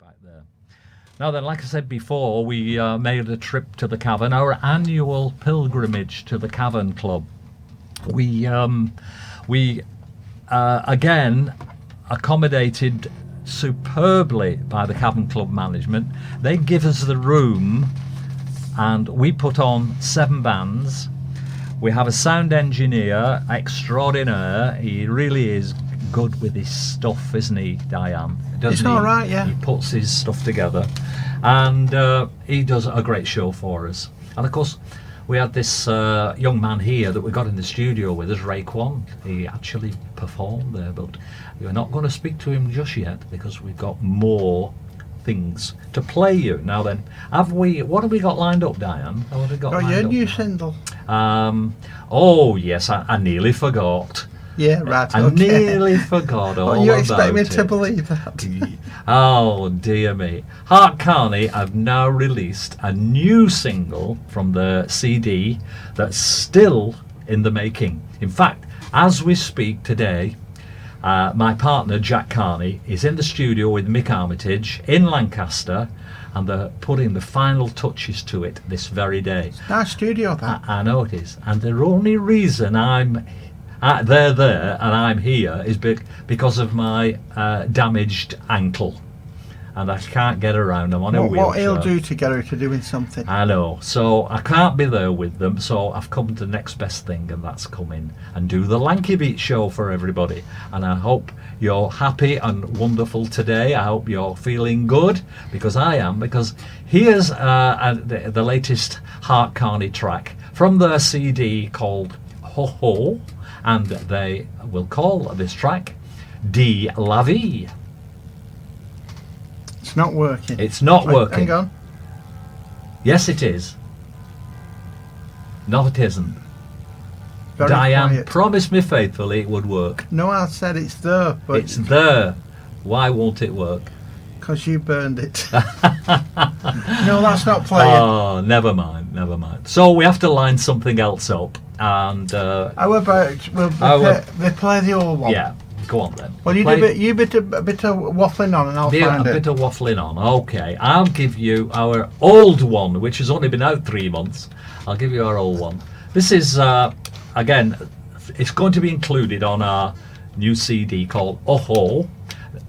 right there. Now then, like I said before, we made a trip to the Cavern, our annual pilgrimage to the Cavern Club. We again accommodated superbly by the Cavern Club management. They give us the room and we put on 7 bands. We have a sound engineer extraordinaire. He really is good with his stuff, isn't he, Diane? It's all right, yeah. He puts his stuff together, and he does a great show for us. And of course, we had this young man here that we got in the studio with us, Ray Quon. He actually performed there, but we're not going to speak to him just yet because we've got more things to play you. Now then, what have we got lined up, Diane? What have we got lined your up? new single. Oh yes, I nearly forgot. Yeah, right. I nearly forgot all about it. You expect me to believe that? Oh dear me. Hart Carney have now released a new single from the CD that's still in the making. In fact, as we speak today, my partner Jack Carney is in the studio with Mick Armitage in Lancaster, and they're putting the final touches to it this very day. Nice studio, that. I know it is, and the only reason they're there and I'm here is because of my damaged ankle, and I can't get around. I'm on a wheelchair. What he'll do to get her to doing something. I know, so I can't be there with them, so I've come to the next best thing, and that's come in and do the Lanky Beat show for everybody. And I hope you're happy and wonderful today. I hope you're feeling good, because I am, because here's the latest Hart Carney track from their CD called Ho Ho, and they will call this track De La Vie. It's not working. It's not working. Hang on. Yes, it is. No, it isn't. Very Diane quiet. promised me faithfully it would work. No, I said it's there, but It's there. Why won't it work? because you burned it. No, that's not playing. Oh, never mind. So we have to line something else up, and How about we play the old one? yeah, go on then. Well, you do a bit of waffling on, and I'll find a it. bit of waffling on. Okay, I'll give you our old one, which has only been out 3 months. I'll give you our old one. This is again, it's going to be included on our new CD called Oho,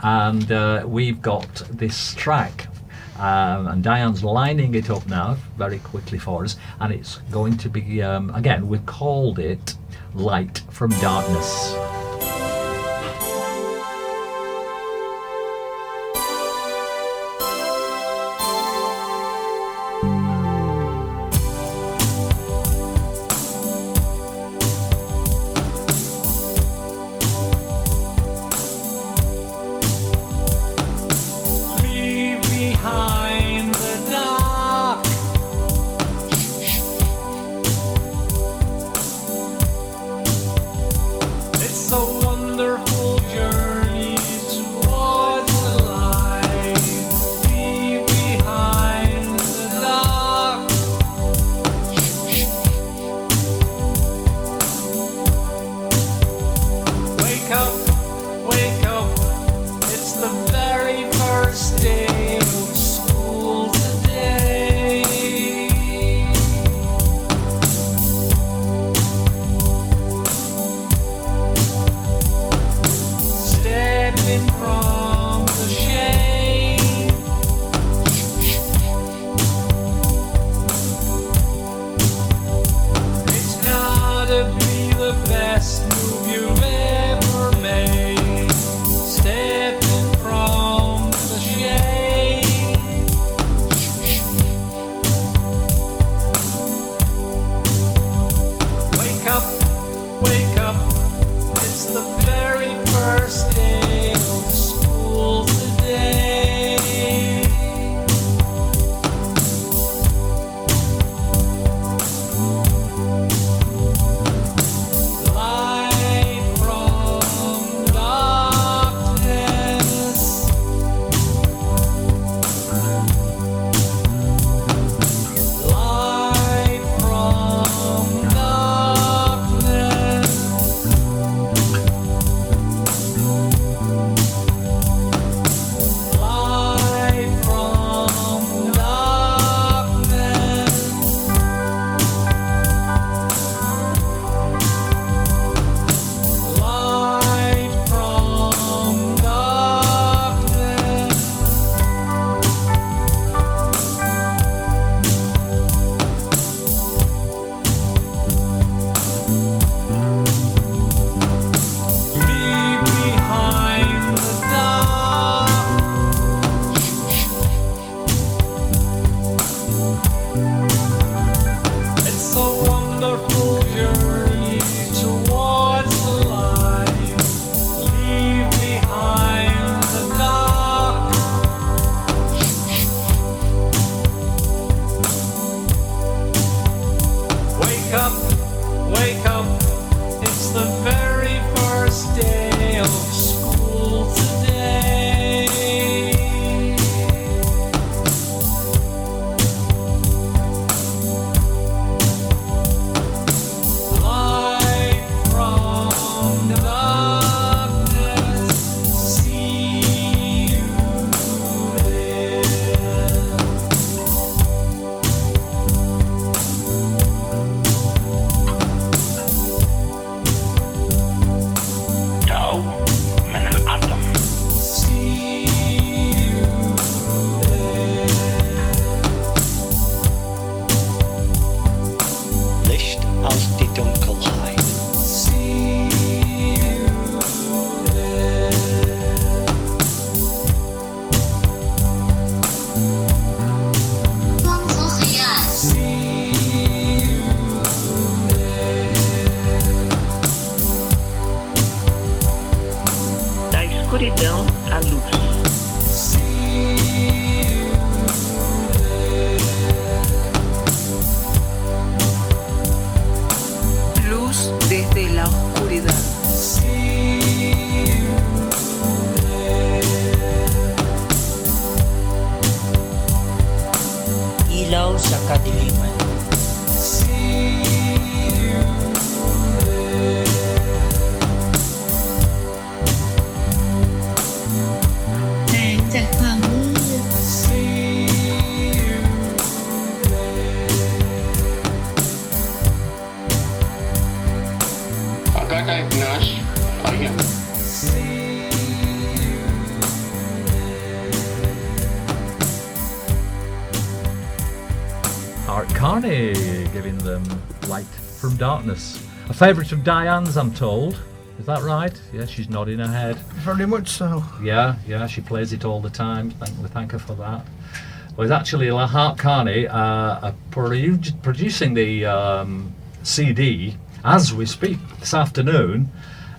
and we've got this track, and Diane's lining it up now very quickly for us, and it's going to be again, we've called it Light from Darkness. It's sa kadiliman. Hart Carney giving them Light from Darkness. A favourite of Diane's, I'm told. Is that right? Yeah, she's nodding her head. Very much so. Yeah, she plays it all the time. We thank her for that. Well, it's actually Hart Carney producing the CD as we speak this afternoon.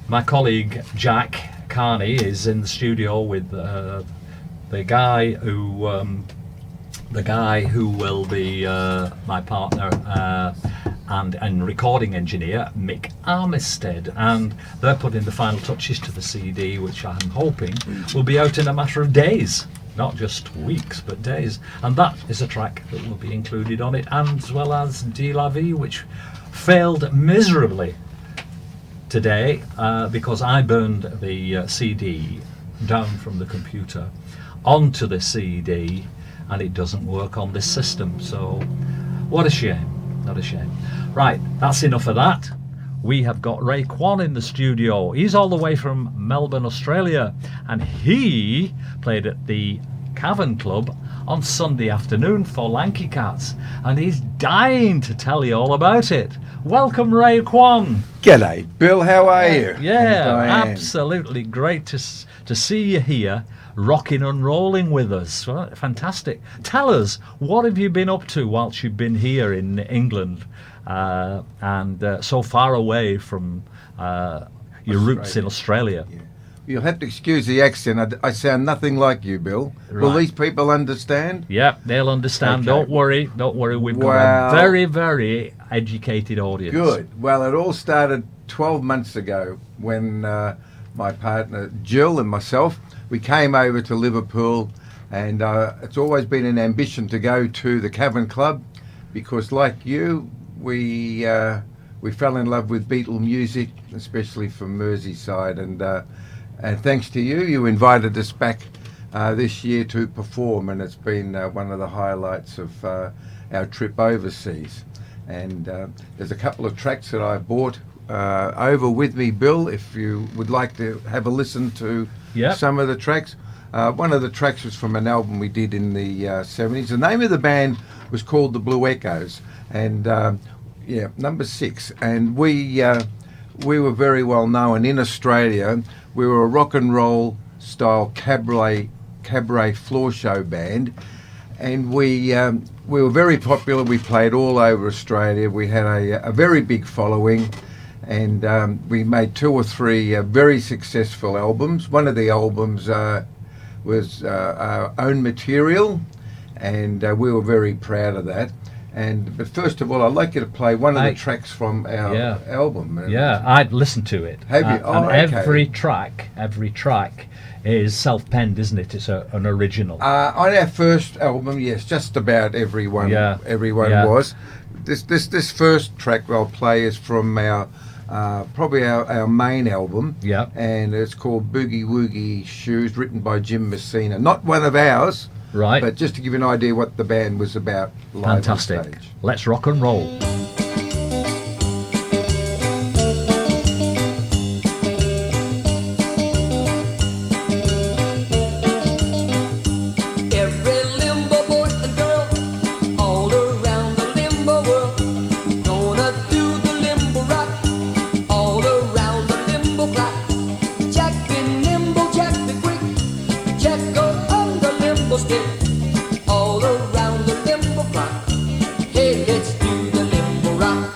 My colleague Jack Carney is in the studio with the guy who will be my partner and recording engineer, Mick Armistead, and they're putting the final touches to the CD, which I'm hoping will be out in a matter of days, not just weeks but days, and that is a track that will be included on it, and as well as De La Vie, which failed miserably today because I burned the CD down from the computer onto the CD and it doesn't work on this system, so what a shame. Not a shame. Right, that's enough of that. We have got Ray Quon in the studio. He's all the way from Melbourne, Australia, and he played at the Cavern Club on Sunday afternoon for Lankykats, and he's dying to tell you all about it. Welcome, Ray Quon. G'day, Bill. How are you? Yeah, And Diane. absolutely great to see you here, rocking and rolling with us. Well, fantastic. Tell us, what have you been up to whilst you've been here in England and so far away from your roots in Australia? Yeah. You'll have to excuse the accent. I sound nothing like you, Bill. Will Right. these people understand? Yeah, they'll understand. Okay. Don't worry. We've got Well- a very, very educated audience. Good. Well, it all started 12 months ago when my partner Jill and myself, we came over to Liverpool, and it's always been an ambition to go to the Cavern Club because, like you, we fell in love with Beatle music, especially from Merseyside, and thanks to you, you invited us back this year to perform, and it's been one of the highlights of our trip overseas. And there's a couple of tracks that I bought over with me, Bill, if you would like to have a listen to Yep. some of the tracks. One of the tracks was from an album we did in the 70s. The name of the band was called the Blue Echoes, and number 6. And we were very well known in Australia. We were a rock and roll style cabaret floor show band, and we were very popular. We played all over Australia. We had a very big following, and we made 2 or 3 very successful albums. One of the albums was our own material, and we were very proud of that. But first of all, I'd like you to play one of the tracks from our album. Yeah, I'd listen to it. Have you? Oh, and okay. every track is self-penned, isn't it? It's an original. On our first album, yes, just about everyone was. This first track I'll play is from our probably our main album. Yeah. And it's called Boogie Woogie Shoes, written by Jim Messina. Not one of ours. Right. But just to give you an idea what the band was about live on Fantastic. stage. Let's rock and roll. Every limbo boy and girl all around the limbo world gonna do the limbo rock all around the limbo clock. Jack be nimble, Jack be quick, Jack go on the limbo stick all around the limbo clock. Hey, let's do the limbo rock.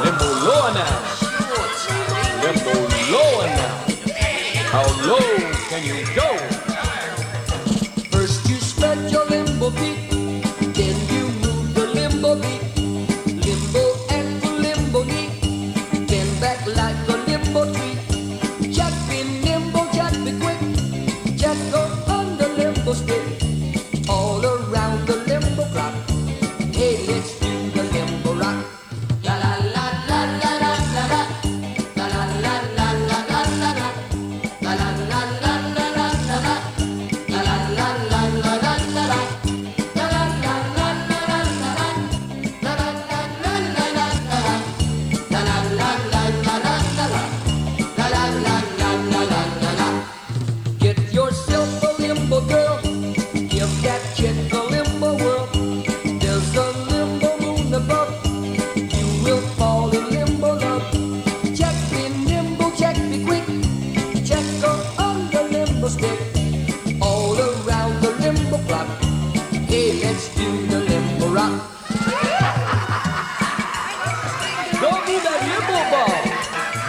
Limbo lower now. Limbo lower now. How low can you go? First you spread your limbo feet, then you move the limbo beat. Limbo ankle, limbo knee, bend back like a limbo tree. Jack be nimble, Jack be quick, Jack go on the limbo stick all limbo girl, give that chick a limbo whirl. There's a limbo moon above, you will fall in limbo love. Check me nimble, check me quick, check her on the limbo stick. All around the limbo clock, hey, let's do the limbo rock. Don't do that limbo ball,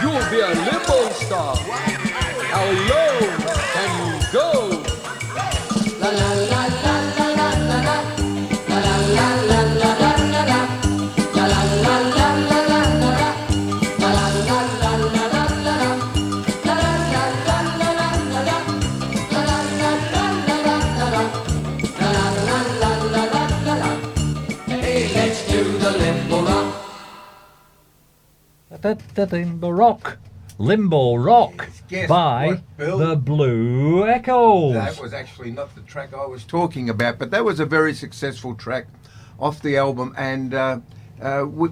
you'll be a limbo star. How low can you go? La la la la la la la la. La la la la la la la la. La la la la la la la la. La la la la la la la la. La la la la la la la la. La la la la la la la la. La la la la la la la la. Hey, let's do the limbo rock. Limbo Rock. Limbo Rock Guess by what, Bill? the Blue Echoes. That was actually not the track I was talking about, but that was a very successful track off the album, and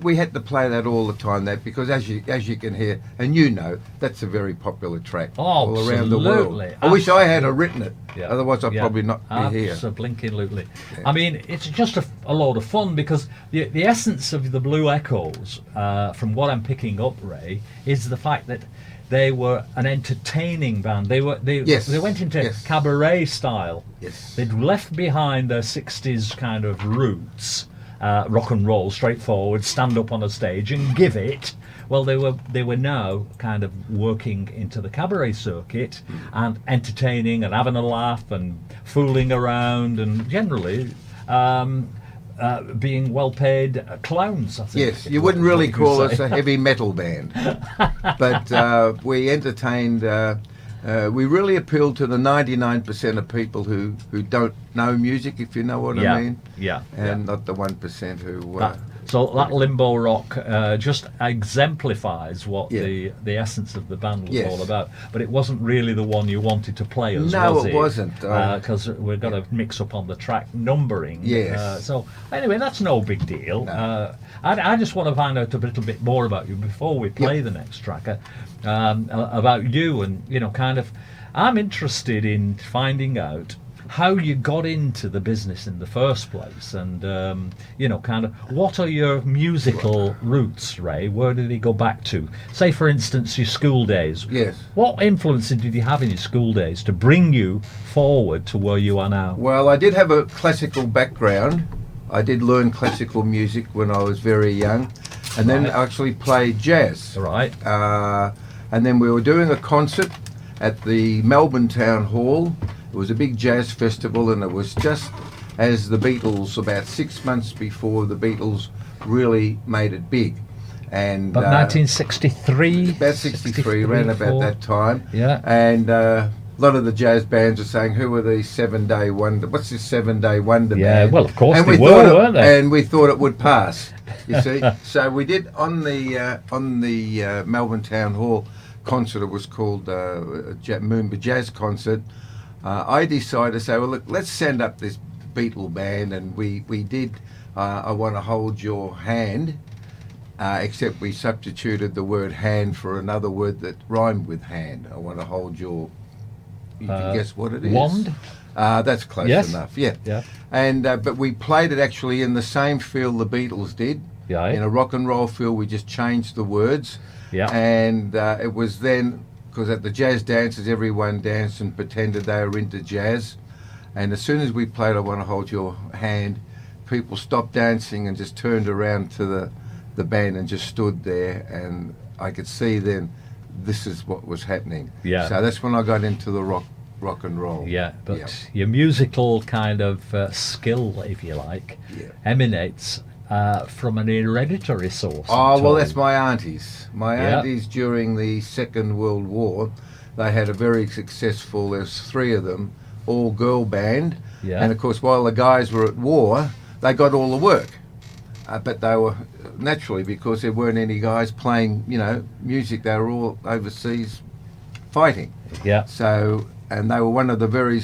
we had to play that all the time. That because as you can hear, and you know, that's a very popular track all around the world. Absolutely. I wish I had written it, Yeah. otherwise I'd Yeah. probably not be here. Absolutely. Yeah. I mean, it's just a load of fun because the essence of the Blue Echoes, from what I'm picking up, Ray, is the fact that they were an entertaining band. They Yes. went into Yes. cabaret style. Yes. They'd left behind their 60s kind of roots, rock and roll, straightforward, stand up on a stage and give it. Well, they were now kind of working into the cabaret circuit and entertaining and having a laugh and fooling around and generally being well-paid clowns, I think. Yes, you wouldn't really What call you us say. a heavy metal band, but we entertained. We really appealed to the 99% of people who don't know music, if you know what Yeah, I mean, yeah. and not the 1% who. So that Limbo Rock just exemplifies what Yeah. the essence of the band was Yes. all about. But it wasn't really the one you wanted to play us, No, was it wasn't. Because we're going to mix up on the track numbering. Yes. So anyway, that's no big deal. No. I just want to find out a little bit more about you before we play the next track. About you and, kind of... I'm interested in finding out how you got into the business in the first place, and kind of what are your musical roots, Ray? Where did they go back to? Say, for instance, your school days. Yes. What influence did you have in your school days to bring you forward to where you are now? Well, I did have a classical background. I did learn classical music when I was very young, and then Right. I actually played jazz. Right. And then we were doing a concert at the Melbourne Town Hall. It was a big jazz festival, and it was just as the Beatles, about 6 months before the Beatles really made it big. And About 1963? about 63, around about 64. that time. Yeah. And a lot of the jazz bands are saying, who are these 7-day wonder? What's this 7-day wonder Yeah, band? well, of course and they we were, thought weren't they? And we thought it would pass. You see, so we did on the Melbourne Town Hall concert. It was called Moonba Jazz Concert. I decided to say, well, look, let's send up this Beatle band, and we did. I Want to Hold Your Hand. Except we substituted the word hand for another word that rhymed with hand. I want to hold your... You can guess what it is. Wand? That's close Yes. enough, yeah. Yeah. And but we played it actually in the same field the Beatles did. Yeah. In a rock and roll field, we just changed the words. Yeah. And it was then, because at the jazz dances, everyone danced and pretended they were into jazz. And as soon as we played I Want to Hold Your Hand, people stopped dancing and just turned around to the band and just stood there, and I could see then this is what was happening. Yeah. So that's when I got into the rock and roll. Yeah, but Yeah. your musical kind of skill, if you like, Yeah. emanates from an hereditary source. Oh, I'm well, told. that's my aunties. My Yeah. aunties during the Second World War, they had a very successful, there's 3 of them, all girl band. Yeah. And of course, while the guys were at war, they got all the work. But they were, naturally, because there weren't any guys playing, music, they were all overseas fighting. Yeah. So, and they were one of the very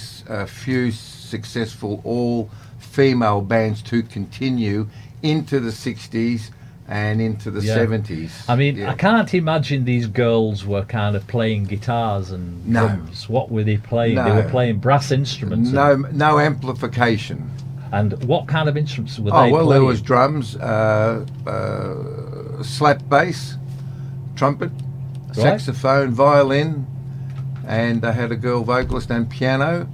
few successful all-female bands to continue into the 60s and into the Yeah. 70s. I mean, Yeah. I can't imagine these girls were kind of playing guitars and No. drums. What were they playing? They No. were playing brass instruments. No amplification. And what kind of instruments were Oh they well, playing? there was drums, slap bass, trumpet, saxophone, violin, and I had a girl vocalist and piano.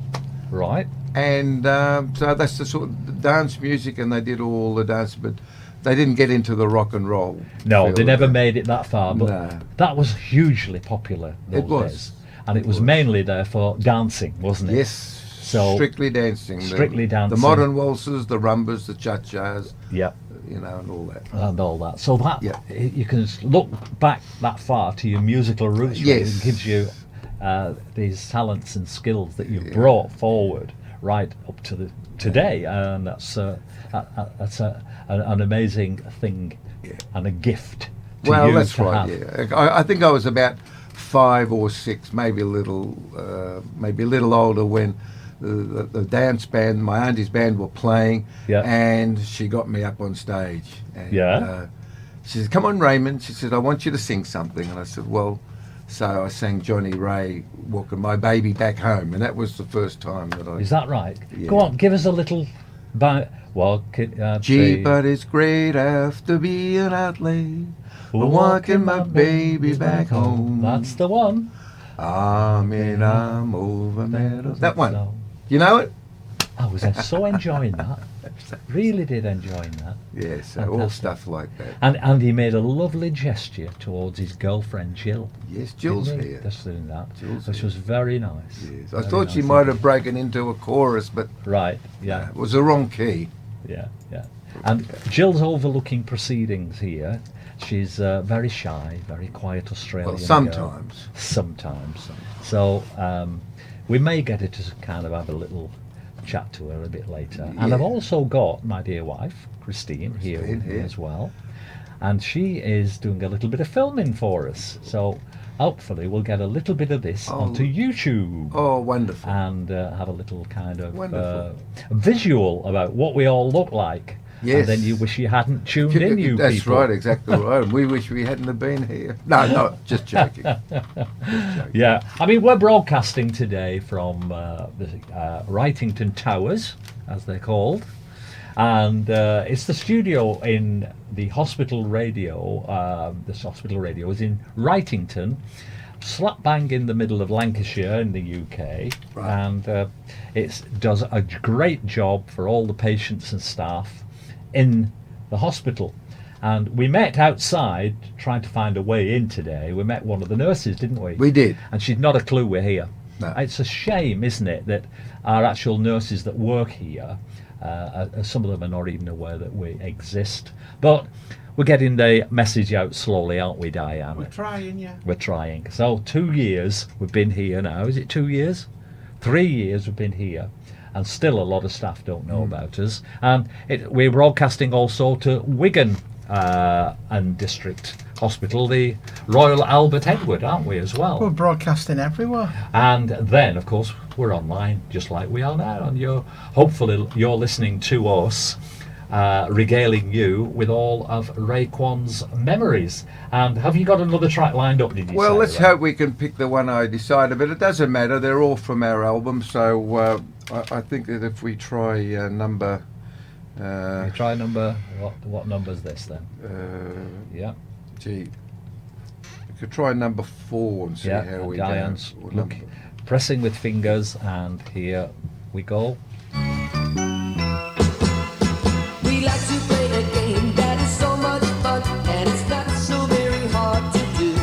Right. And so that's the sort of dance music, and they did all the dance, but they didn't get into the rock and roll. No, field they never of it. made it that far, but No. that was hugely popular those It was. days. And it was mainly there for dancing, wasn't it? Yes, So- strictly dancing. Strictly dancing. The modern waltzes, the rumbas, the cha-chas, Yeah. you know, and all that. And all that. So that Yeah. you can look back that far to your musical roots. really. Yes. It gives you these talents and skills that you've brought forward right up to the today, and that's an amazing thing and a gift. To Well, you that's to right. have. Yeah, I think I was about 5 or 6, maybe a little older when the dance band, my auntie's band, were playing, Yeah. and she got me up on stage. And, Yeah. she said, "Come on, Raymond." She said, "I want you to sing something." And I said, "Well," so I sang Johnny Ray, "Walking My Baby Back Home," and that was the first time that I. Is that right? Yeah. Go on, give us a little. Gee, but it's great after being out late, walking my baby back home. That's the one. I'm over meadows. That one. You know it? I was so enjoying that. Really did enjoy that. Yes, all Fantastic. stuff like that. And he made a lovely gesture towards his girlfriend Jill. Yes, Jill's didn't he? here. Just doing that, Jill's which here. was very nice. Yes. I Very thought she nice might indeed. have broken into a chorus, but Right. Yeah. it was the wrong key. Yeah. Yeah. And Jill's overlooking proceedings here. She's very shy, very quiet Australian Well, girl. sometimes. Sometimes. So we may get her to kind of have a little chat to her a bit later. And Yeah. I've also got my dear wife, Christine, here with me here. as well. And she is doing a little bit of filming for us. So hopefully we'll get a little bit of this Oh. onto YouTube. Oh, wonderful. And have a little kind of Wonderful. visual about what we all look like. Yes. And then you wish you hadn't tuned in, you That's people. right, exactly right. We wish we hadn't have been here. No, just joking. Just joking. Yeah, I mean, we're broadcasting today from the Wrightington Towers, as they're called. And it's the studio in the hospital radio. This hospital radio is in Wrightington, slap bang in the middle of Lancashire in the UK. Right. And it does a great job for all the patients and staff in the hospital. And we met outside trying to find a way in today. We met one of the nurses, didn't we? We did. And she'd not a clue we're here. No. It's a shame, isn't it, that our actual nurses that work here, some of them are not even aware that we exist. But we're getting the message out slowly, aren't we, Diane? We're trying, yeah. We're trying. So 2 years we've been here now. Is it 2 years? 3 years we've been here. And still a lot of staff don't know about us. And we're broadcasting also to Wigan and District Hospital, the Royal Albert Edward, aren't we, as well? We're broadcasting everywhere. And then, of course, we're online, just like we are now. And hopefully you're listening to us, regaling you with all of Ray Quon's memories. And have you got another track lined up, did you Well, say, let's Ray? hope we can pick the one I decided, but it doesn't matter. They're all from our album, so I think that if we try number... You try number, what number's this then? Yeah. Gee, we could try number 4 and see Yeah, how we Diane's go. Or look, number- pressing with fingers, and here we go. We like to play a game that is so much fun, and it's not so very hard to do.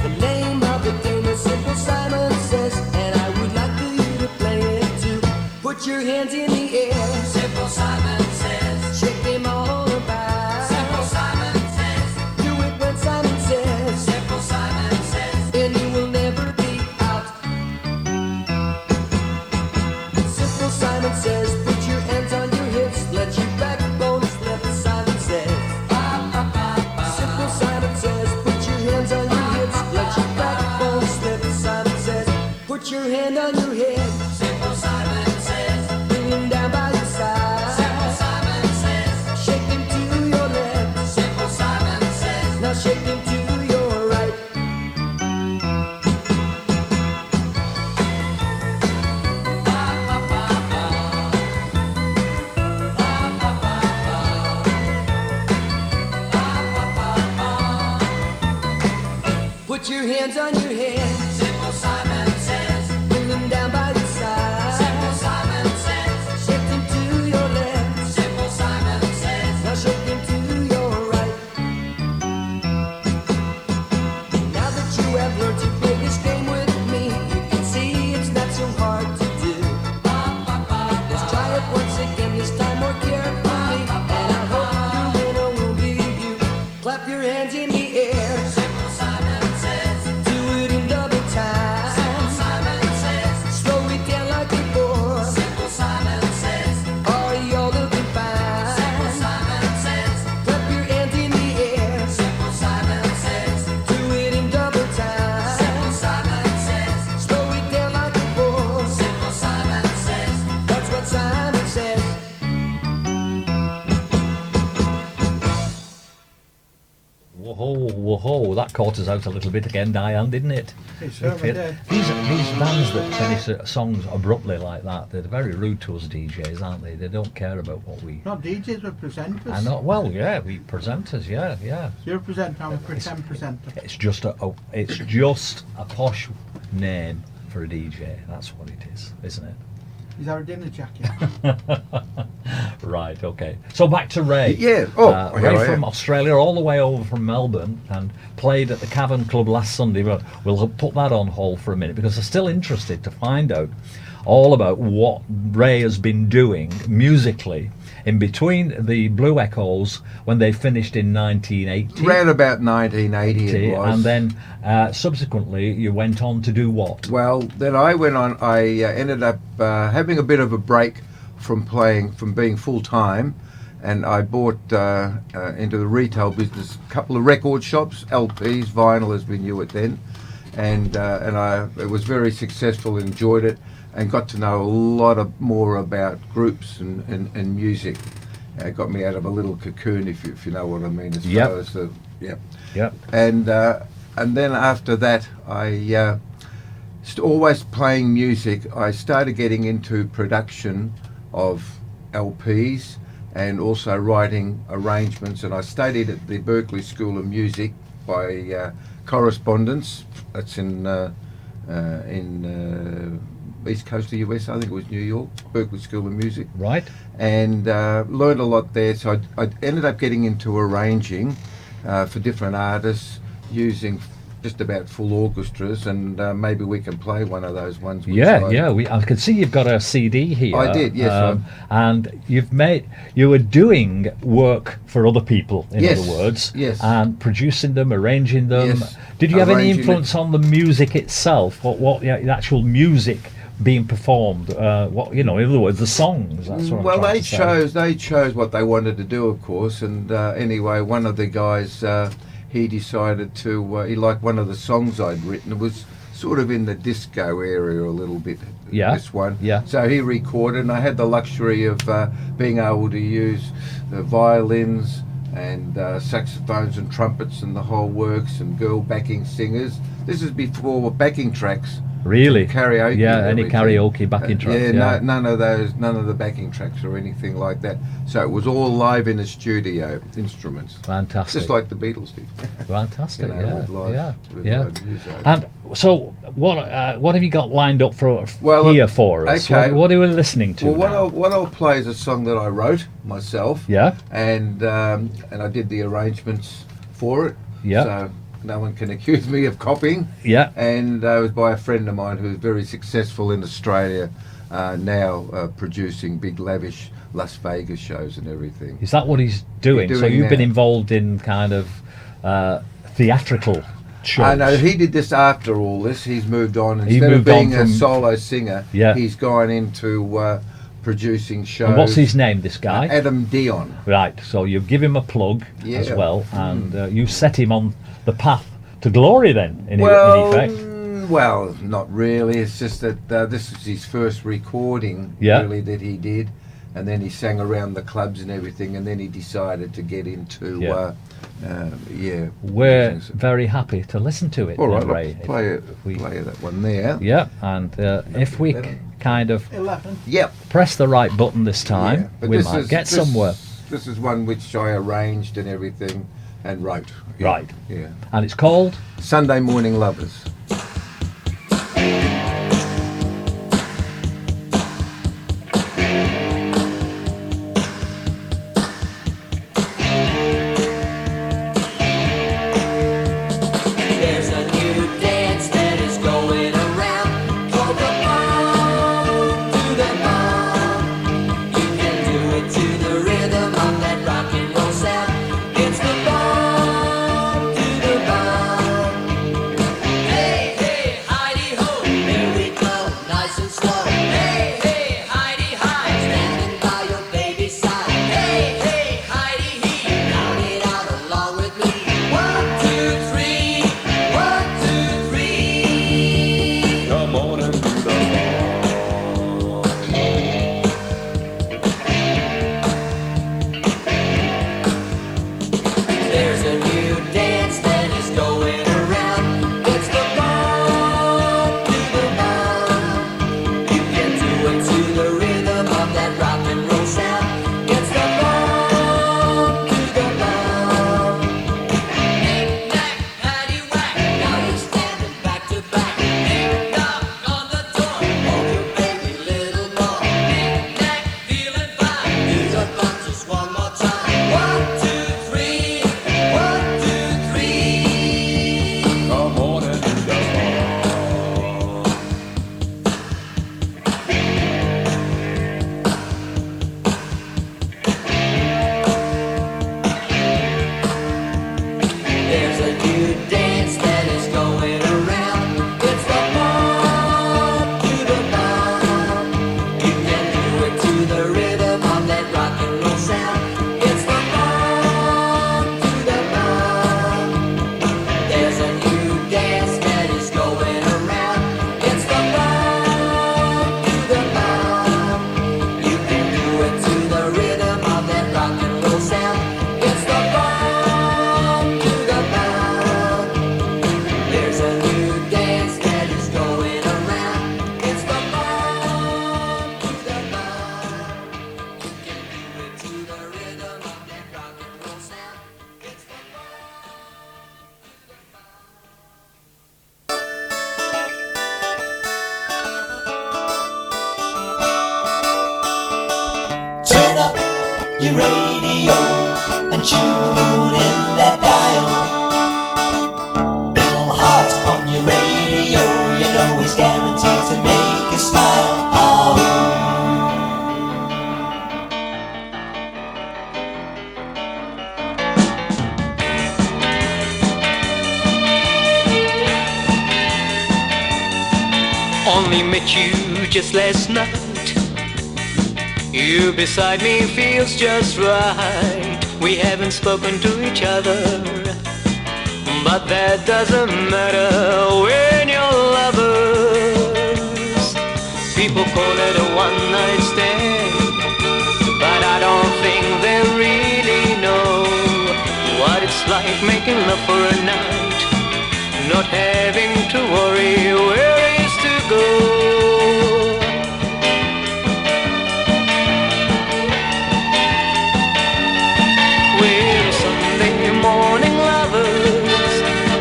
The name of the game is Simple Simon Says, and I would like for you to play it too. Put your hands in the air. Simple Simon Says. Shake them all about. Simple Simon Says. Do it when Simon says. Simple Simon Says. And you will never be out. Simple Simon Says. Put your hands on your hips. Let your backbone slip. Simon Says. Simple Simon Says. Put your hands on your hips. Let your backbone slip. Simon Says. Put your hand on your head. Simple Simon Says. Bring him down by your side. Simple Simon Says. Shake him to your left. Put your hands on your head. Simple Simon says. Bring them down by the side. Simple Simon says. Shake them to your left. Simple Simon says. Now shake them to your right. Now that you have learned to play this game with me, you can see it's not so hard to do. Let's try it once again, this time more carefully, and I hope the winner will be you. Clap your hands in the air. Simple Simon says. Do it in double time. Simple Simon says. Slow it down like before. Simple Simon says. Are y'all looking fine? Simple Simon says. Clap your hands in the air. Simple Simon says. Do it in double time. Simple Simon says. Slow it down like before. Simple Simon says. That's what Simon says. Whoa, whoa, that caught us out a little bit again, Diane, didn't it? It certainly did. These bands that finish songs abruptly like that, they're very rude to us DJs, aren't they? They don't care about what we... Not DJs, but presenters. I know. Well, yeah, we presenters, yeah. You're a presenter, I'm a pretend presenter. It's just a posh name for a DJ. That's what it is, isn't it? Is that a dinner jacket? Right. Okay. So back to Ray. Yeah. Ray from Australia, all the way over from Melbourne, and played at the Cavern Club last Sunday. But we'll put that on hold for a minute because I'm still interested to find out all about what Ray has been doing musically in between the Blue Echoes when they finished in 1980. Around about 1980 it was. And then subsequently you went on to do what? Well, then I went on. I ended up having a bit of a break from being full time, and I bought into the retail business a couple of record shops, LPs, vinyl as we knew it then, and it was very successful. Enjoyed it, and got to know a lot more about groups and music. It got me out of a little cocoon, if you know what I mean. Yep. And then after that, I always playing music. I started getting into production of LPs and also writing arrangements. And I studied at the Berklee School of Music by correspondence. That's in East Coast of the US. I think it was New York, Berklee School of Music. Right. And learned a lot there. So I ended up getting into arranging for different artists using just about full orchestras, and maybe we can play one of those ones. I can see you've got a CD here. I did, yes. And you were doing work for other people, in Yes, other words, yes. and producing them, arranging them. Yes, Did you have any arranging influence on the music itself? What the actual music being performed? In other words, the songs. That's what I'm trying to say. They chose what they wanted to do, of course. And anyway, one of the guys, he decided to, he liked one of the songs I'd written. It was sort of in the disco area a little bit, this one. Yeah. So he recorded, and I had the luxury of being able to use the violins and saxophones and trumpets and the whole works, and girl backing singers. This is before backing tracks. Really? Karaoke. Yeah, any everything. karaoke backing tracks. Yeah, none of the backing tracks or anything like that. So it was all live in the studio, instruments. Fantastic. Just like the Beatles did. Fantastic. with live music. And so, what have you got lined up for us? Okay. What are we listening to? Well, what I'll play is a song that I wrote myself. Yeah. And I did the arrangements for it. Yeah. So no one can accuse me of copying. Yeah. And it was by a friend of mine who's very successful in Australia now, producing big lavish Las Vegas shows and everything. Is that what he's doing? So you've been involved in kind of theatrical shows? I know, he did this after all this. He's moved on. Instead of being a solo singer, he's gone into producing shows. And what's his name, this guy? Adam Dion. Right, so you give him a plug as well, and you set him on the path to glory then, in effect. Well, not really. It's just that this was his first recording, really, that he did. And then he sang around the clubs and everything, and then he decided to get into, We're very happy to listen to it. All right, Ray, play that one there. Yeah, and if we kind of 11. Yep. press the right button this time, but we might get somewhere. This is one which I arranged and everything, and wrote. Yeah. Right. Yeah. And it's called? Sunday Morning Lovers. There's a new dance that is going around. Called the ball to the ball. You can do it to the rhythm of that rock and roll sound. It's the ball to the ball. Hey, hey, Heidi ho, there we go, nice and slow. Hey, hey, Heidi hi, standing by your baby's side. Hey, hey, Heidi he, count it out along with me. 1, 2, 3, 1, 2, 3. Come on and do the ball. There's a new dance that is going around. It's the ball to the ball. You can do it to the rhythm of that rock and roll sound. It's the ball to the ball. Knick knack, paddywhack. Now you're standing back to back. Knick knock on the door. Hold your baby little more. Knick knack, feeling fine. Do the bump just one more time. 1, 2, 3. 1, 2, 3. Come on and do the ball. There's a new dance that is going around. It's the ball to the ball. You can do it to the rhythm of that rock and roll sound. It's the ball to the ball. There's a new dance that is going around. It's the ball to the ball. You can do it to the rhythm of that rock and roll sound. It's the ball to the ball. There's a new dance that is going around. It's the ball to the ball. You can do it to the rhythm of that rock and roll sound. It's the Turn up your radio and tune in that dial. Bill Hart on your radio, you know he's guaranteed to make you smile. Oh. Only met you just last night. You beside me feels just right. We haven't spoken to each other, but that doesn't matter when you're lovers. People call it a one-night stand, but I don't think they really know what it's like making love for a night, not having to worry where is to go. We're Sunday morning lovers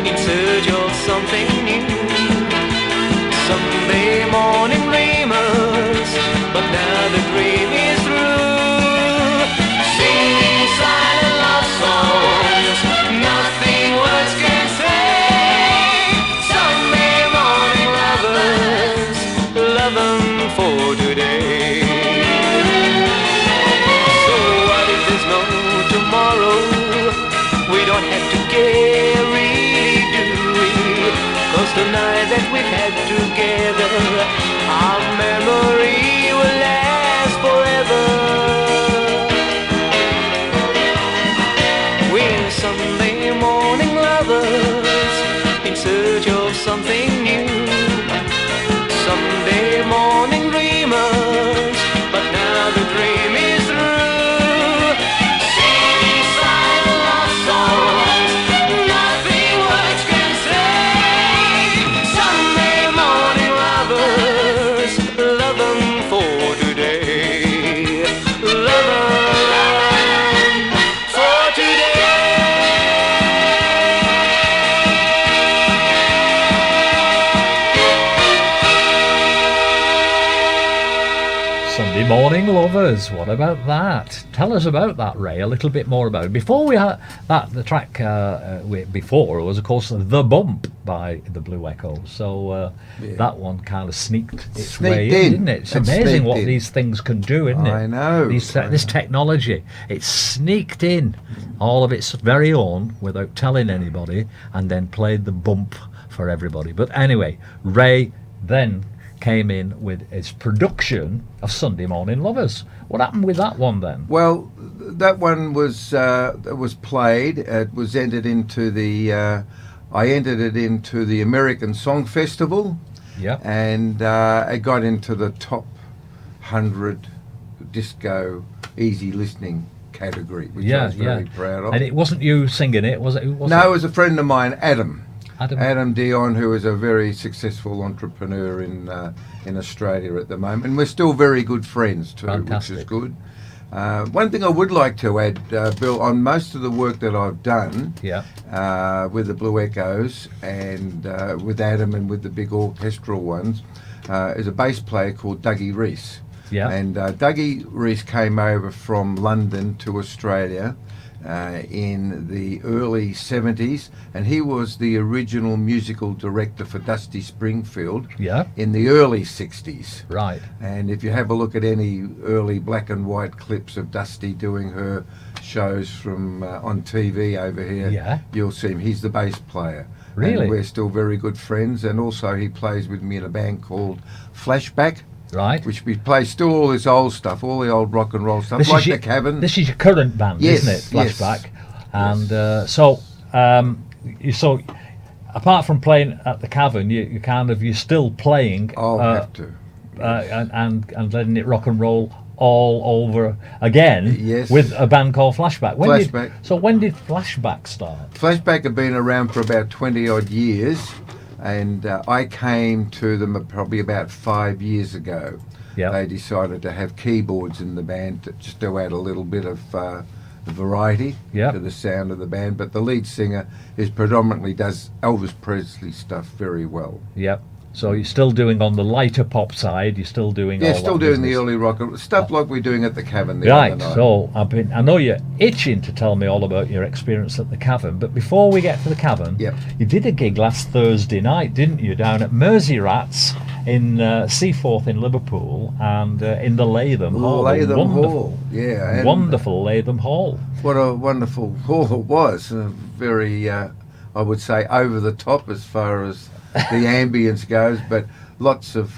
in search of something new. Sunday morning dreamers, but now the dream is through. Singing silent love songs, nothing words can say. Sunday morning lovers, love them for today. So what if there's no tomorrow? We don't have to care, really, do we? 'Cause the night that we've had together, our memory will last forever. We're Sunday morning lovers in search of something new. Sunday morning dreamers, but now the dream is through. Singing silent love songs, nothing words can say. Sunday morning lovers, Sunday Morning Lovers. What about that? Tell us about that, Ray. A little bit more about it. Before we had that, the track before was, of course, The Bump by the Blue Echoes. So that one kind of sneaked its way in, didn't it? It's amazing what these things can do, isn't it? I know. This technology, it's sneaked in all of its very own without telling anybody, and then played the bump for everybody. But anyway, Ray then came in with his production of Sunday Morning Lovers. What happened with that one then? Well, that one was played. It was entered into the. I entered it into the American Song Festival. Yeah. And it got into the top 100 disco easy listening category, which I was very proud of. And it wasn't you singing it, was it? Who was No, it? it was a friend of mine, Adam Adam. Diane, who is a very successful entrepreneur in Australia at the moment. And we're still very good friends too, Fantastic. which is good. One thing I would like to add, Bill, on most of the work that I've done with the Blue Echoes and with Adam and with the big orchestral ones, is a bass player called Dougie Reese. Yeah. And Dougie Reese came over from London to Australia in the early 70s, and he was the original musical director for Dusty Springfield in the early 60s. Right. And if you have a look at any early black and white clips of Dusty doing her shows from on TV over here, you'll see him. He's the bass player. Really? And we're still very good friends, and also he plays with me in a band called Flashback. Right. Which we play still all this old stuff, all the old rock and roll stuff, like the Cavern. This is your current band, isn't it? Flashback. Yes. And so apart from playing at the Cavern, you're still playing. I'll have to. Yes. And letting it rock and roll all over again with a band called Flashback. When did Flashback start? Flashback have been around for about 20 odd years. And I came to them probably about 5 years ago. Yep. They decided to have keyboards in the band just to add a little bit of variety to the sound of the band. But the lead singer predominantly does Elvis Presley stuff very well. Yep. So you're still doing on the lighter pop side. You're still doing all still that doing business. the early rock stuff like we're doing at the Cavern the other night. So I know you're itching to tell me all about your experience at the Cavern. But before we get to the Cavern, you did a gig last Thursday night, didn't you? Down at Merseyrats in Seaforth in Liverpool, and in the Lathom Hall. Lathom Hall, yeah. Wonderful Lathom Hall. What a wonderful hall it was. Very, I would say, over the top as far as the ambience goes, but lots of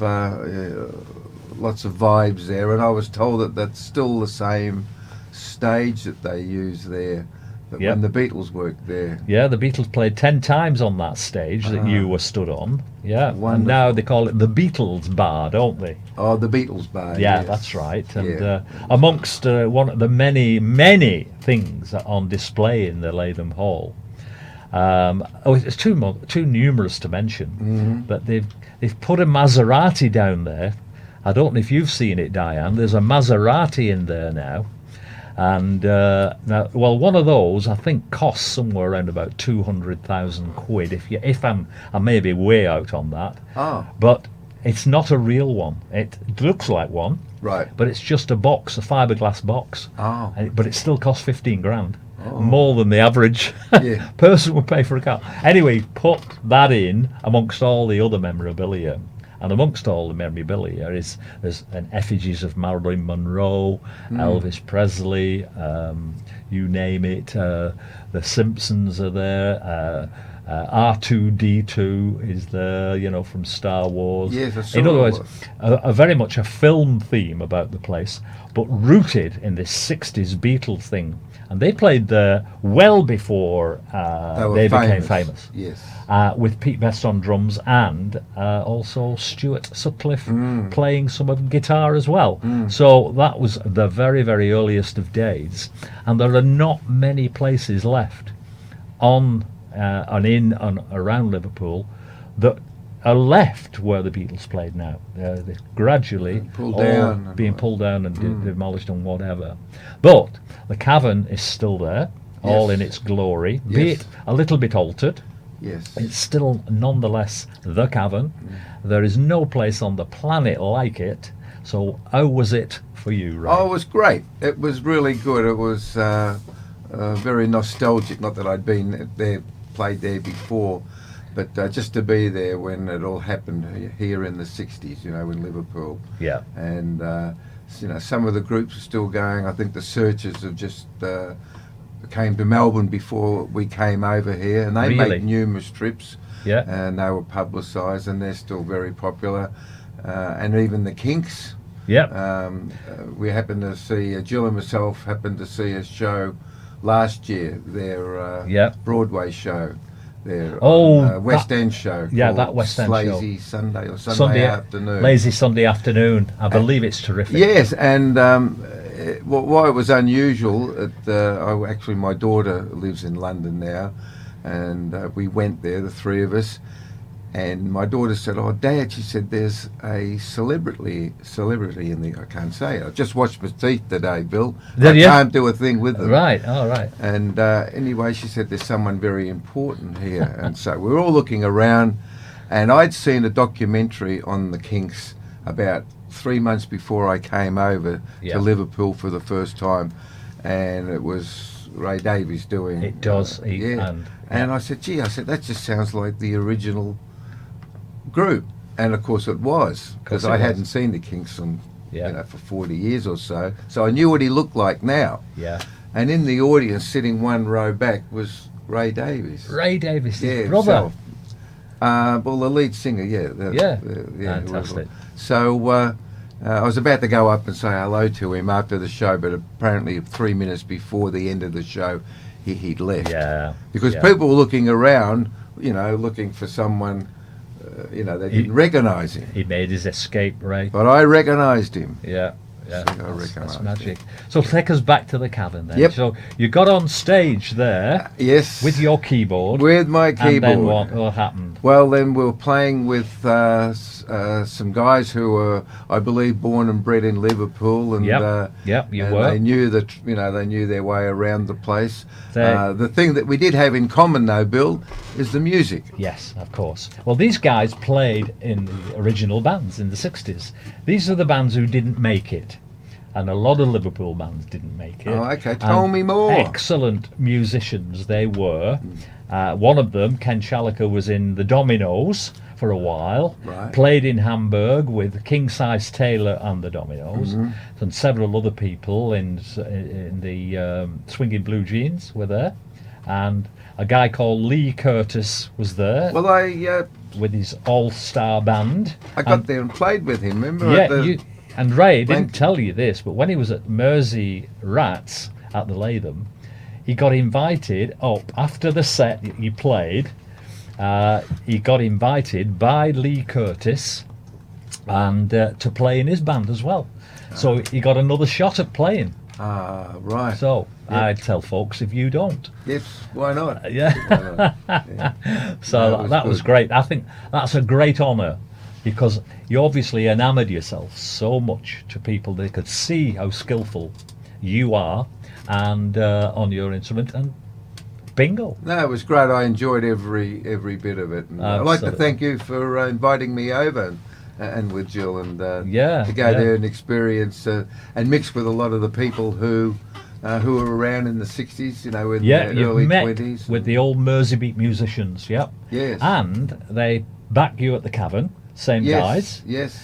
vibes there. And I was told that that's still the same stage that they use there. But when the Beatles worked there. Yeah, the Beatles played 10 times on that stage that you were stood on. Yeah, wonderful. And now they call it the Beatles Bar, don't they? Oh, the Beatles Bar. Yeah, yes. That's right. And amongst one of the many things on display in the Lathom Hall, it's too numerous to mention, but they've put a Maserati down there. I don't know if you've seen it, Diane. There's a Maserati in there now. And one of those I think costs somewhere around about 200,000 quid. If I may be way out on that. But it's not a real one. It looks like one, right? But it's just a box, a fiberglass box. But it still costs 15 grand, more than the average person would pay for a car. Anyway, put that in amongst all the other memorabilia. And amongst all the memorabilia there's an effigies of Marilyn Monroe, Elvis Presley, you name it. The Simpsons are there. R2D2 is there, from Star Wars. Yes, I saw in other words, a very much a film theme about the place, but rooted in this 60s Beatles thing. And they played there well before they became famous. Yes. With Pete Best on drums and also Stuart Sutcliffe playing some of the guitar as well. So that was the very, very earliest of days. And there are not many places left on and around Liverpool that are left where the Beatles played now. They're gradually being pulled down and demolished and whatever. But the Cavern is still there, all in its glory, be it a little bit altered. Yes. It's still nonetheless the Cavern. There is no place on the planet like it. So how was it for you, Ray? Oh, it was great. It was really good. It was very nostalgic. Not that I'd been there, played there before, but just to be there when it all happened here in the 60s, you know, in Liverpool. Yeah. And, you know, some of the groups are still going. I think the Searchers have just came to Melbourne before we came over here, and they Really? make numerous trips. Yeah. And they were publicised, and they're still very popular. And even the Kinks. Yeah. We happened to see, Jill and myself happened to see a show last year, their Broadway show, their West End show. Yeah, that West End Lazy show. Sunday or Sunday afternoon. Lazy Sunday afternoon. I believe it's terrific. Yes, and why it was unusual, actually my daughter lives in London now, and we went there, the three of us. And my daughter said, "Oh, Dad," she said, "there's a celebrity in the." I can't say it. I just washed my teeth today, Bill. Did you? Can't do a thing with them. Right. All right. And anyway, she said, "There's someone very important here." And so we were all looking around, and I'd seen a documentary on the Kinks about 3 months before I came over to Liverpool for the first time, and it was Ray Davies doing it. Does. And I said, "Gee," I said, "that just sounds like the original group." And of course it was, because I hadn't seen the Kinks for 40 years or so, so I knew what he looked like now. Yeah. And in the audience, sitting one row back, was Ray Davies. Ray Davies, his brother. Well, the lead singer, fantastic. So I was about to go up and say hello to him after the show, but apparently 3 minutes before the end of the show, he'd left. Yeah. Because people were looking around, you know, looking for someone. You know, they didn't recognise him. He made his escape, Ray. But I recognised him. Yeah. That's magic. So take us back to the Cavern then. Yep. So you got on stage there. Yes. With your keyboard. With my keyboard. And then what happened? Well, then we were playing with some guys who were, I believe, born and bred in Liverpool, and were. They knew they knew their way around the place. The thing that we did have in common, though, Bill, is the music. Yes, of course. Well, these guys played in the original bands in the 60s. These are the bands who didn't make it. And a lot of Liverpool bands didn't make it. Oh, okay. Tell me more. Excellent musicians they were. One of them, Ken Shalliker, was in the Dominoes for a while. Right. Played in Hamburg with King Size Taylor and the Dominoes. And several other people in the Swinging Blue Jeans were there. And a guy called Lee Curtis was there. Well, with his all-star band. I got there and played with him, remember? And Ray didn't tell you this, but when he was at Merseyrats at the Lathom, he got invited up after the set you played. He got invited by Lee Curtis and to play in his band as well. So he got another shot at playing. Right. So I'd tell folks if you don't. Yes, why not? Yeah. So that was great. I think that's a great honour, because you obviously enamoured yourself so much to people. They could see how skillful you are and on your instrument, and bingo. No, it was great. I enjoyed every bit of it. And I'd like to thank you for inviting me over and with Jill and to go there and experience and mix with a lot of the people who were around in the 60s, you know, in the early 20s. With the old Merseybeat musicians, Yes. And they back you at the Cavern. Same guys. Yes.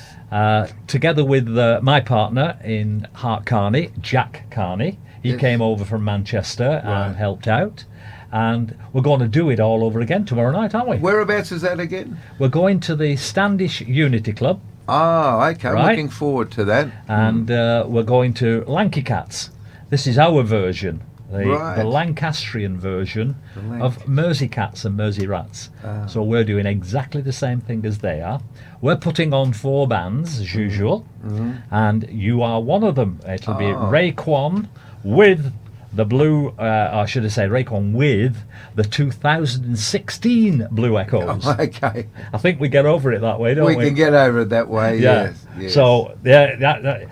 Together with my partner in Hart Carney, Jack Carney. He came over from Manchester and helped out. And we're going to do it all over again tomorrow night, aren't we? Whereabouts is that again? We're going to the Standish Unity Club. Oh, okay. I'm looking forward to that. And we're going to Lankykats. This is our version. The Lancastrian version of Merseyrats and Merseyrats. So we're doing exactly the same thing as they are. We're putting on 4 bands as usual, and you are one of them. It'll be Ray Quon with the blue, or should I say Ray Quon with the 2016 Blue Echoes. Oh, okay. I think we get over it that way, don't we? We can get over it that way, yes. So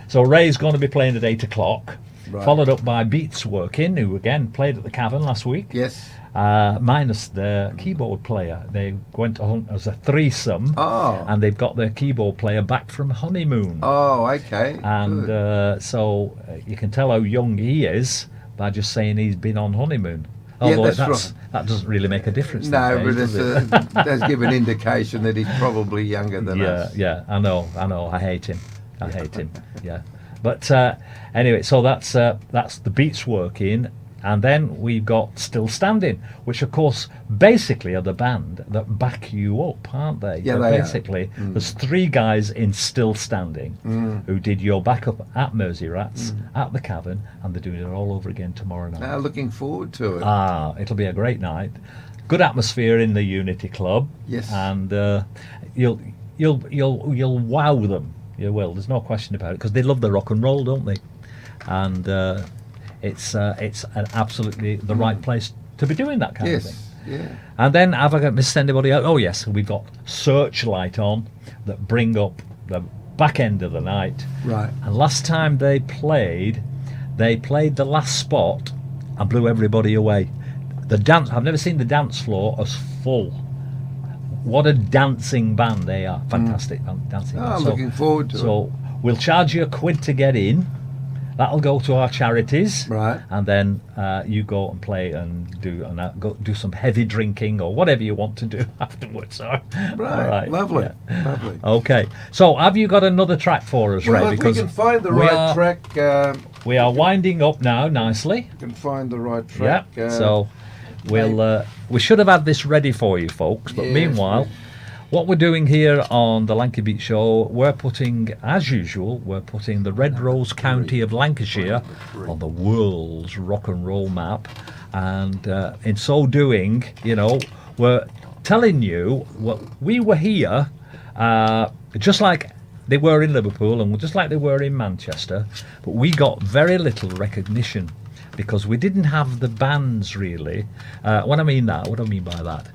so Ray's going to be playing at 8 o'clock. Right. followed up by Beats Working, who again played at the Cavern last week. Yes. Minus the keyboard player. They went on as a threesome, Oh. and they've got their keyboard player back from honeymoon. Oh, okay. And Good. so you can tell how young he is by just saying he's been on honeymoon. Yeah, Although that's right. that doesn't really make a difference. No, these but days, it's does it? does give an indication that he's probably younger than us. Yeah, I know. I hate him. I hate him. Yeah, but anyway, so that's the Beats Working, and then we've got Still Standing, which of course basically are the band that back you up, aren't they? Yeah, They're they are. basically. There's 3 guys in Still Standing who did your backup at Merseyrats, at the Cavern, and they're doing it all over again tomorrow night. Now, looking forward to it. It'll be a great night. Good atmosphere in the Unity Club. Yes. And you'll wow them. You will. There's no question about it, because they love the rock and roll, don't they? And it's an absolutely the right place to be doing that kind of thing. Yes. Yeah. And then have I got missed anybody out? Oh yes, we've got Searchlight on that bring up the back end of the night. Right. And last time they played the last spot and blew everybody away. The dance, I've never seen the dance floor as full. What a dancing band they are. Fantastic dancing Oh, band. looking forward to it. So we'll charge you £1 to get in. That'll go to our charities. Right. And then you go and play and do some heavy drinking or whatever you want to do afterwards. All Right. Lovely. yeah. Lovely. Okay. So have you got another track for us, Ray? Well, if we can find the right track, we are winding up now nicely. can find the right track. Yeah. So we should have had this ready for you folks, but Yes, meanwhile, what we're doing here on the Lanky Beat Show, as usual, we're putting the Red Rose County of Lancashire on the world's rock and roll map, and in so doing, we're telling you what we were here, just like they were in Liverpool and just like they were in Manchester, but we got very little recognition because we didn't have the bands really. What do I mean by that?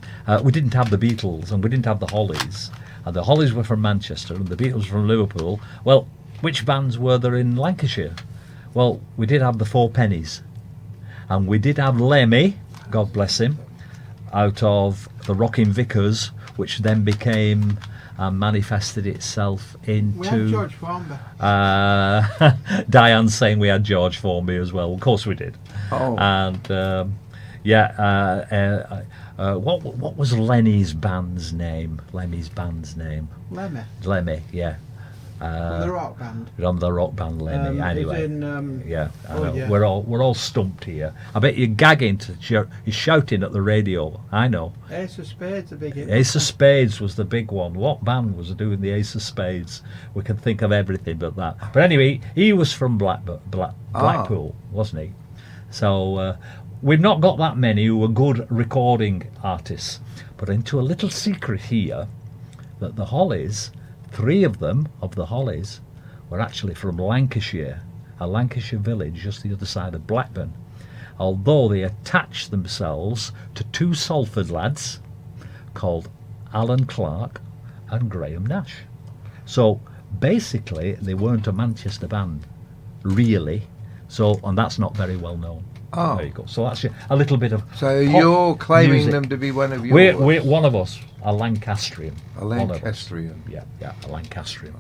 We didn't have the Beatles and we didn't have the Hollies. And the Hollies were from Manchester and the Beatles from Liverpool. Well, which bands were there in Lancashire? Well, we did have the Four Pennies. And we did have Lemmy, God bless him, out of the Rockin' Vickers, which then became manifested itself into... We had George Formby. Diane saying we had George Formby as well. Of course we did. Oh. And what was Lenny's band's name? Lemmy's band's name? Lemmy, yeah. The rock band. On the rock band Lemmy. Anyway, yeah, I know. yeah. We're all stumped here. I bet you're gagging you're shouting at the radio. I know. Ace of Spades, the big hit. Ace of Spades was the big one. What band was doing the Ace of Spades? We can think of everything but that. But anyway, he was from Blackpool, wasn't he? So we've not got that many who are good recording artists. But into a little secret here, that the Hollies, 3 of them, of the Hollies, were actually from Lancashire, a Lancashire village just the other side of Blackburn. Although they attached themselves to 2 Salford lads called Alan Clark and Graham Nash. So basically they weren't a Manchester band, really. So, and that's not very well known. Oh. There you go. So that's a little bit of So pop you're claiming music. them to be one of your... We're one of us, a Lancastrian. A One of us. Lancastrian. Yeah, a Lancastrian.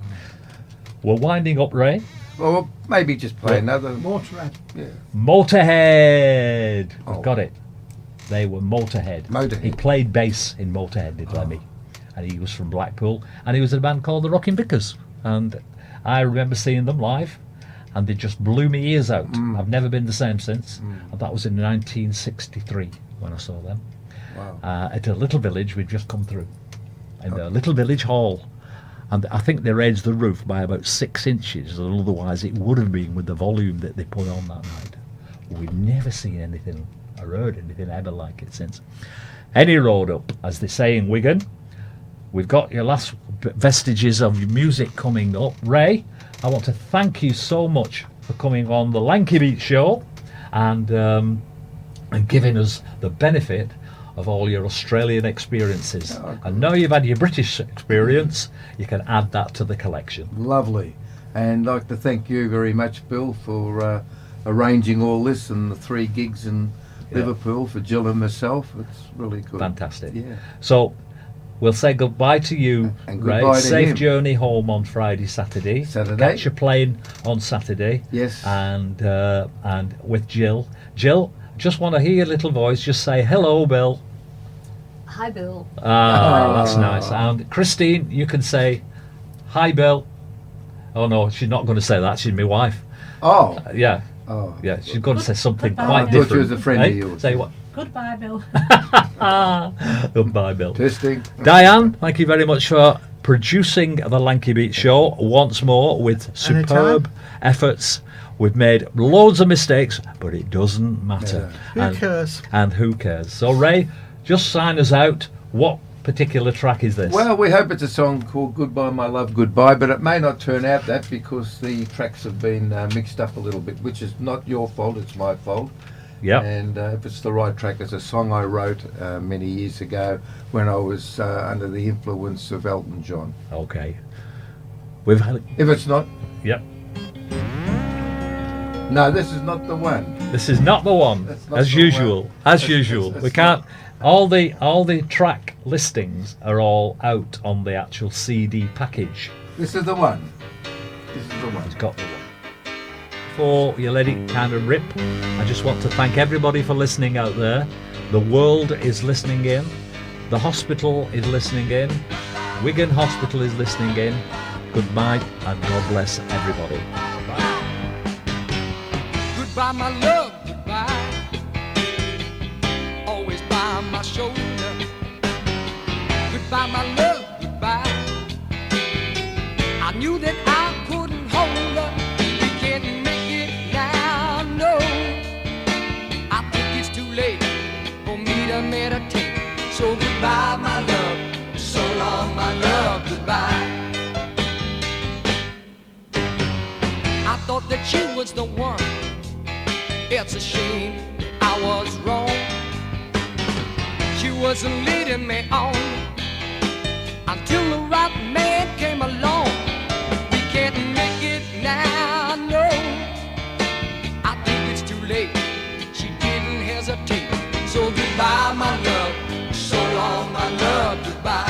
We're winding up, Ray. Well, maybe just play another... Motorhead. Yeah. Motorhead. We've Oh. got it. They were Motorhead. Motorhead. He played bass in Motorhead, did Lemmy. And he was from Blackpool. And he was in a band called the Rockin' Vickers. And I remember seeing them live. And they just blew my ears out. I've never been the same since. And that was in 1963 when I saw them. Wow. At a little village we'd just come through. In the little village hall. And I think they raised the roof by about 6 inches, and otherwise it would have been with the volume that they put on that night. We've never seen anything or heard anything ever like it since. Any road up, as they say in Wigan. We've got your last vestiges of your music coming up. Ray, I want to thank you so much for coming on the Lanky Beat Show and giving us the benefit of all your Australian experiences. And now you've had your British experience, you can add that to the collection. Lovely. And I'd like to thank you very much, Bill, for arranging all this and the 3 gigs in Yeah. Liverpool for Jill and myself. It's really good. Fantastic. Yeah. So we'll say goodbye to you, And Ray. goodbye to Safe him. journey home on Friday, Saturday. Saturday. Catch your plane on Saturday. Yes. And with Jill. Jill, just want to hear your little voice. Just say hello, Bill. Hi, Bill. That's nice. And Christine, you can say hi, Bill. Oh no, she's not going to say that. She's my wife. Oh. Yeah. Oh. Yeah, she's going to say something Goodbye, quite Bill. I thought different. she was a friend Eh? of yours. Say what? Goodbye, Bill. Goodbye, Bill. Testing. Diane, thank you very much for producing the Lanky Beat show once more with superb efforts. We've made loads of mistakes, but it doesn't matter. Who cares? And who cares? So, Ray, just sign us out. What particular track is this? Well, we hope it's a song called Goodbye My Love Goodbye, but it may not turn out that because the tracks have been mixed up a little bit, which is not your fault, it's my fault. Yep. And if it's the right track, it's a song I wrote many years ago when I was under the influence of Elton John. Okay. We've had. If it's not, Yep. no, this is not the one. This is not the one. That's not As the usual. one. As It's- usual. it's We can't. All the track listings are all out on the actual CD package. This is the one. This is the one. It's got the one. Before you let it kind of rip, I just want to thank everybody for listening out there. The world is listening in. The hospital is listening in. Wigan Hospital is listening in. Good night and God bless everybody. Goodbye, my love, goodbye. Always by my shoulder. Goodbye, my love, goodbye. I knew that I couldn't hold her. We can't make it now, no. I think it's too late for me to meditate. So goodbye, my love. So long, my love, goodbye. I thought that she was the one. It's a shame I was wrong. She wasn't leading me on until the right man came along. We can't make it now, no. I think it's too late. She didn't hesitate. So goodbye, my love. So long, my love, goodbye.